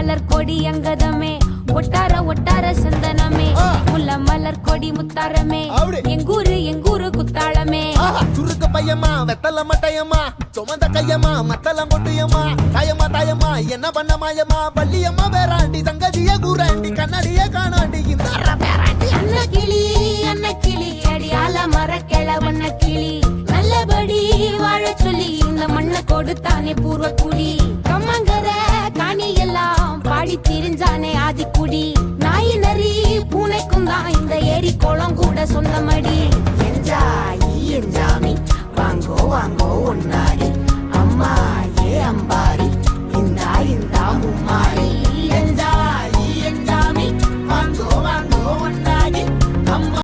மலர் கொடி அங்கதமே ஒட்டார ஒட்டார சந்தனமே முல்ல மலர் கொடி முத்தாரமே எங்கூரு குத்தாளமே சுருக்க பையமா வெத்தல மட்டையம்மா சுமந்த கையம்மா மத்தலம் கொட்டியம்மா தாயம்மா என்ன பண்ண மாயம்மா பள்ளியம்மா வேறாண்டி சங்கதிய கூறாண்டி கண்ணடிய காணாண்டி இந்த அன்ன கிளி அடியால மர கிழவண்ண கிளி நல்லபடி வாழ சொல்லி இந்த மண்ணை கொடுத்தானே பூர்வ குடி கம்மங்கர காணி எல்லாம் பாடி திரிஞ்சானே ஆதிக்குடி நாய் நரி பூனைக்கும் தான் இந்த ஏரி குளம் கூட சொந்தமடி என்ஜாமி வாங்கோ வாங்கோ ஒன்னாரி அம்மா ஏ அம்பாரி இந்தா மும்மாரி என்ஜாமி வாங்கோ வாங்கோ ஒன்னாரி அம்மா